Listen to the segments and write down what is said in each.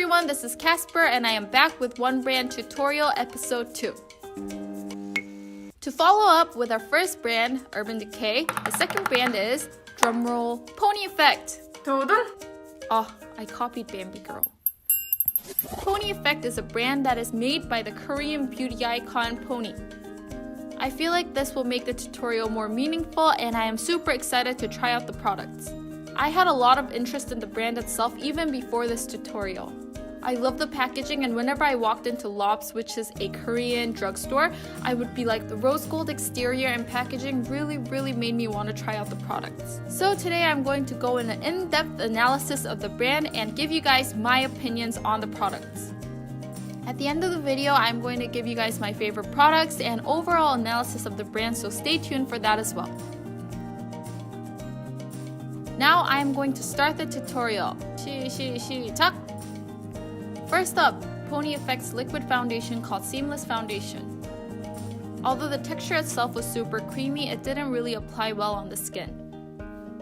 everyone, this is Kasper and I am back with One Brand Tutorial Episode 2. To follow up with our first brand, Urban Decay, the second brand is, drumroll, Ponii펙트. Oh, I copied Bambi Girl. Ponii펙트 is a brand that is made by the Korean beauty icon Pony. I feel like this will make the tutorial more meaningful and I am super excited to try out the products. I had a lot of interest in the brand itself even before this tutorial. I love the packaging and whenever I walked into Lobs, which is a Korean drugstore, I would be like the rose gold exterior and packaging really made me want to try out the products. So today I'm going to go in an in-depth analysis of the brand and give you guys my opinions on the products. At the end of the video, I'm going to give you guys my favorite products and overall analysis of the brand, so stay tuned for that as well. Now I am going to start the tutorial. 시작! First up, Ponii펙t's liquid foundation called Seamless Foundation. Although the texture itself was super creamy, it didn't really apply well on the skin.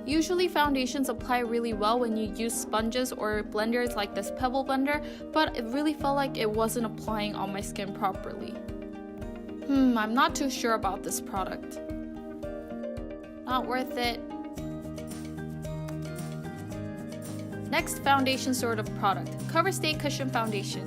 Usually foundations apply really well when you use sponges or blenders like this Pebble blender, but it really felt like it wasn't applying on my skin properly. I'm not too sure about this product. Not worth it. Next foundation sort of product, Cover Stay Cushion Foundation.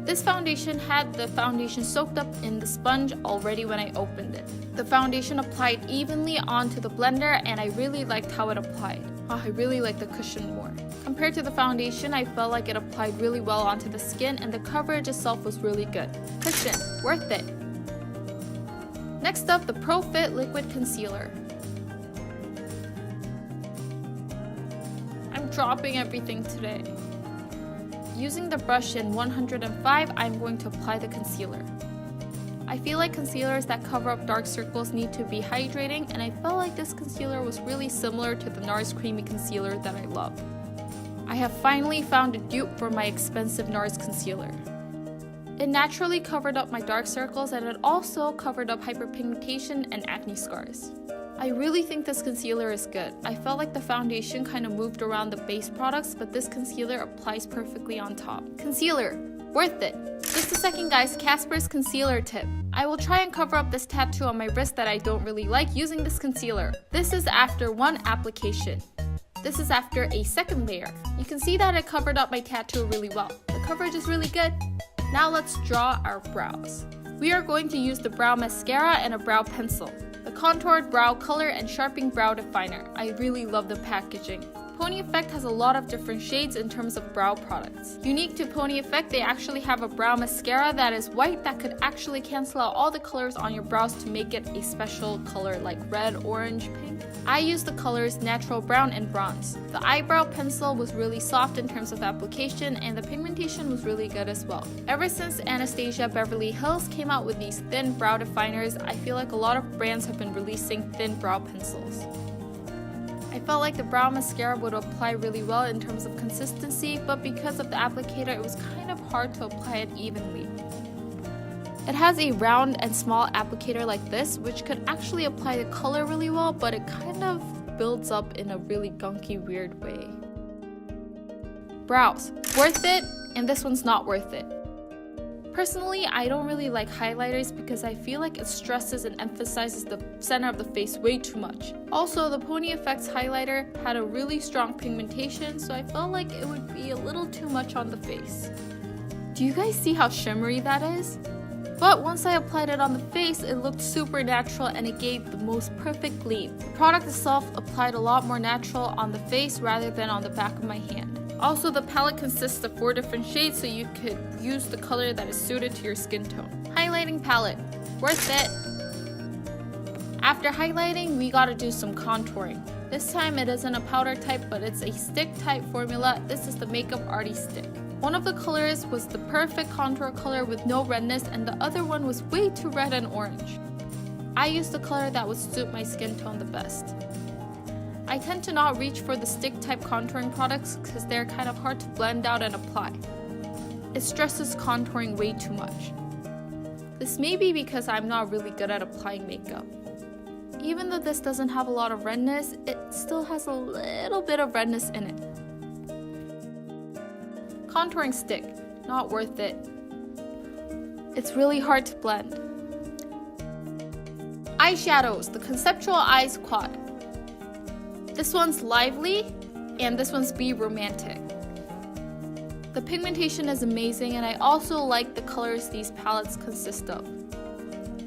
This foundation had the foundation soaked up in the sponge already when I opened it. The foundation applied evenly onto the blender and I really liked how it applied. I really like the cushion more. Compared to the foundation, I felt like it applied really well onto the skin and the coverage itself was really good. Cushion, worth it. Next up, the Pro Fit Liquid Concealer. I'm dropping everything today. Using the brush in 105, I'm going to apply the concealer. I feel like concealers that cover up dark circles need to be hydrating, and I felt like this concealer was really similar to the NARS Creamy Concealer that I love. I have finally found a dupe for my expensive NARS concealer. It naturally covered up my dark circles and it also covered up hyperpigmentation and acne scars. I really think this concealer is good. I felt like the foundation kind of moved around the base products, but this concealer applies perfectly on top. Concealer, worth it. Just a second guys, Kasper's concealer tip. I will try and cover up this tattoo on my wrist that I don't really like using this concealer. This is after one application. This is after a second layer. You can see that it covered up my tattoo really well. The coverage is really good. Now let's draw our brows. We are going to use the brow mascara and a brow pencil. The contoured brow color and sharpening brow definer. I really love the packaging. Ponii펙t트 has a lot of different shades in terms of brow products. Unique to Ponii펙t트, they actually have a brow mascara that is white that could actually cancel out all the colors on your brows to make it a special color like red, orange, pink. I used the colors natural brown and bronze. The eyebrow pencil was really soft in terms of application and the pigmentation was really good as well. Ever since Anastasia Beverly Hills came out with these thin brow definers, I feel like a lot of brands have been releasing thin brow pencils. I felt like the brow mascara would apply really well in terms of consistency, but because of the applicator, it was kind of hard to apply it evenly. It has a round and small applicator like this, which could actually apply the color really well, but it kind of builds up in a really gunky, weird way. Brows, worth it, and this one's not worth it. Personally, I don't really like highlighters because I feel like it stresses and emphasizes the center of the face way too much. Also, the Ponii펙t's highlighter had a really strong pigmentation, so I felt like it would be a little too much on the face. Do you guys see how shimmery that is? But once I applied it on the face, it looked super natural and it gave the most perfect gleam. The product itself applied a lot more natural on the face rather than on the back of my hand. Also, the palette consists of 4 different shades, so you could use the color that is suited to your skin tone. Highlighting palette, worth it. After highlighting, we gotta do some contouring. This time it isn't a powder type, but it's a stick type formula. This is the Makeup Arty stick. One of the colors was the perfect contour color with no redness, and the other one was way too red and orange. I used the color that would suit my skin tone the best. I tend to not reach for the stick type contouring products because they're kind of hard to blend out and apply. It stresses contouring way too much. This may be because I'm not really good at applying makeup. Even though this doesn't have a lot of redness, it still has a little bit of redness in it. Contouring stick. not worth it. It's really hard to blend. Eyeshadows, the Conceptual Eyes Quad. This one's lively, and this one's Be Romantic. The pigmentation is amazing, and I also like the colors these palettes consist of.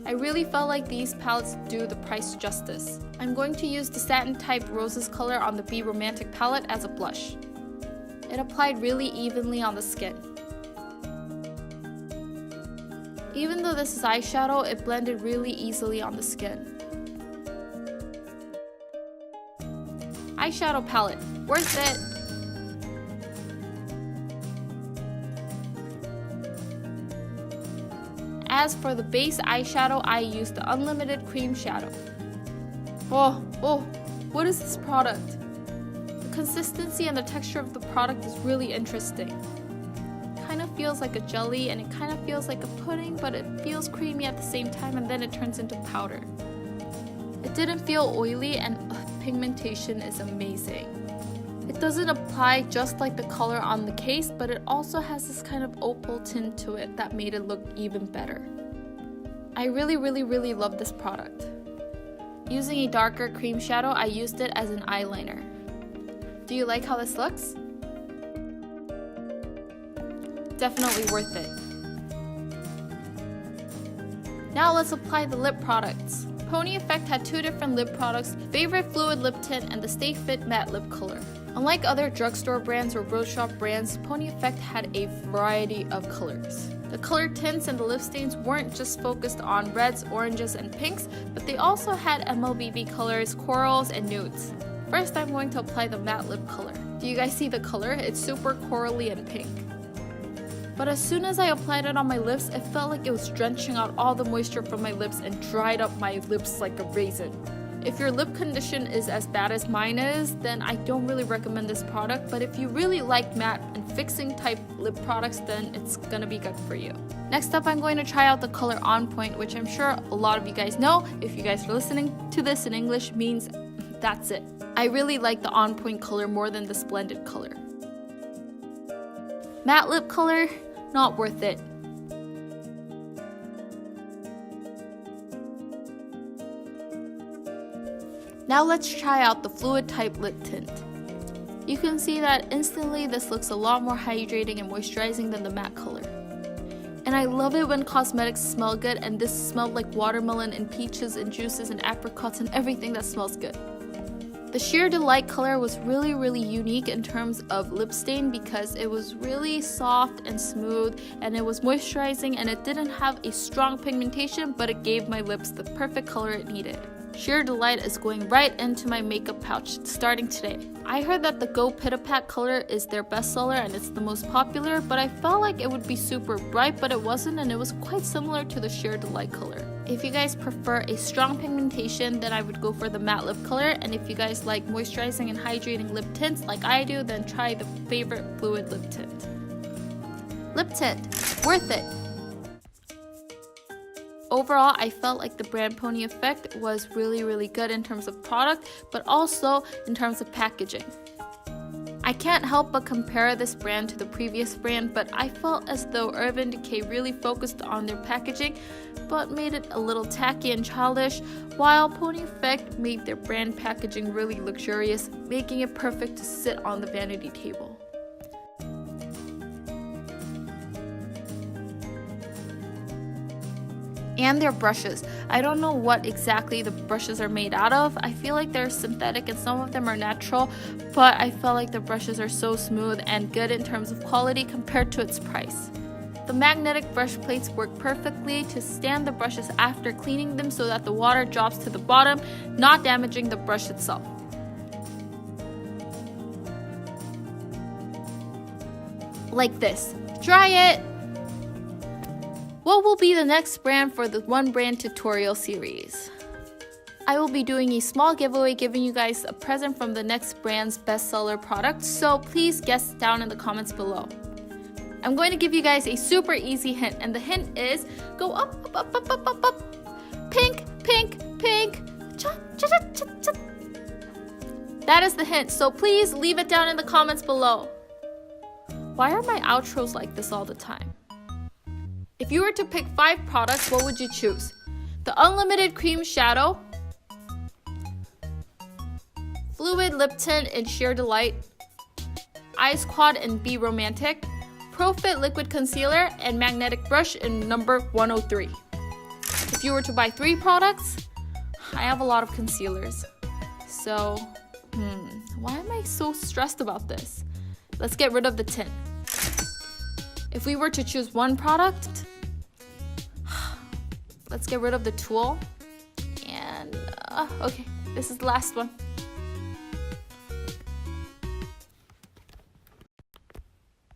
I really felt like these palettes do the price justice. I'm going to use the Satin Type Roses color on the Be Romantic palette as a blush. It applied really evenly on the skin. Even though this is eyeshadow, it blended really easily on the skin. Eyeshadow palette, worth it! As for the base eyeshadow, I used the Unlimited Cream Shadow. Oh, what is this product? The consistency and the texture of the product is really interesting. It kind of feels like a jelly and it kind of feels like a pudding, but it feels creamy at the same time, and then it turns into powder. It didn't feel oily, and pigmentation is amazing. It doesn't apply just like the color on the case, but it also has this kind of opal tint to it that made it look even better. I really love this product. Using a darker cream shadow, I used it as an eyeliner. Do you like how this looks? Definitely worth it. Now let's apply the lip products. Ponii펙트 had two different lip products, Favorite Fluid Lip Tint and the Stay Fit Matte Lip Color. Unlike other drugstore brands or rose shop brands, Ponii펙트 had a variety of colors. The color tints and the lip stains weren't just focused on reds, oranges, and pinks, but they also had MLBB colors, corals, and nudes. First, I'm going to apply the matte lip color. Do you guys see the color? It's super corally and pink. But as soon as I applied it on my lips, it felt like it was drenching out all the moisture from my lips and dried up my lips like a raisin. If your lip condition is as bad as mine is, then I don't really recommend this product, but if you really like matte and fixing type lip products, then it's gonna be good for you. Next up, I'm going to try out the color On Point, which I'm sure a lot of you guys know. If you guys are listening to this in English, means that's it. I really like the On Point color more than the Splendid color. Matte lip color, not worth it. Now let's try out the fluid type lip tint. You can see that instantly this looks a lot more hydrating and moisturizing than the matte color. And I love it when cosmetics smell good, and this smelled like watermelon and peaches and juices and apricots and everything that smells good. The Sheer Delight color was really unique in terms of lip stain because it was really soft and smooth, and it was moisturizing, and it didn't have a strong pigmentation, but it gave my lips the perfect color it needed. Sheer Delight is going right into my makeup pouch starting today. I heard that the Go Pitapat color is their bestseller and it's the most popular, but I felt like it would be super bright, but it wasn't, and it was quite similar to the Sheer Delight color. If you guys prefer a strong pigmentation, then I would go for the matte lip color, and if you guys like moisturizing and hydrating lip tints like I do, then try the Favorite Fluid Lip Tint. Lip tint, worth it. Overall, I felt like the brand Ponii펙트 was really good in terms of product, but also in terms of packaging. I can't help but compare this brand to the previous brand, but I felt as though Urban Decay really focused on their packaging, but made it a little tacky and childish, while Ponii펙트 made their brand packaging really luxurious, making it perfect to sit on the vanity table. And their brushes. I don't know what exactly the brushes are made out of. I feel like they're synthetic and some of them are natural, but I felt like the brushes are so smooth and good in terms of quality compared to its price. The magnetic brush plates work perfectly to stand the brushes after cleaning them so that the water drops to the bottom, not damaging the brush itself. Like this. Try it! What will be the next brand for the One Brand tutorial series? I will be doing a small giveaway giving you guys a present from the next brand's bestseller product, so please guess down in the comments below. I'm going to give you guys a super easy hint, and the hint is go up. Pink, pink, pink. Cha, cha, cha, cha, cha. That is the hint, so please leave it down in the comments below. Why are my outros like this all the time? If you were to pick 5 products, what would you choose? The Unlimited Cream Shadow, Fluid Lip Tint in Sheer Delight, Eyes Quad in Be Romantic, Pro Fit Liquid Concealer, and Magnetic Brush in number 103. If you were to buy 3 products, I have a lot of concealers. So, why am I so stressed about this? Let's get rid of the tint. If we were to choose 1 product, let's get rid of the tool. And, okay, this is the last one.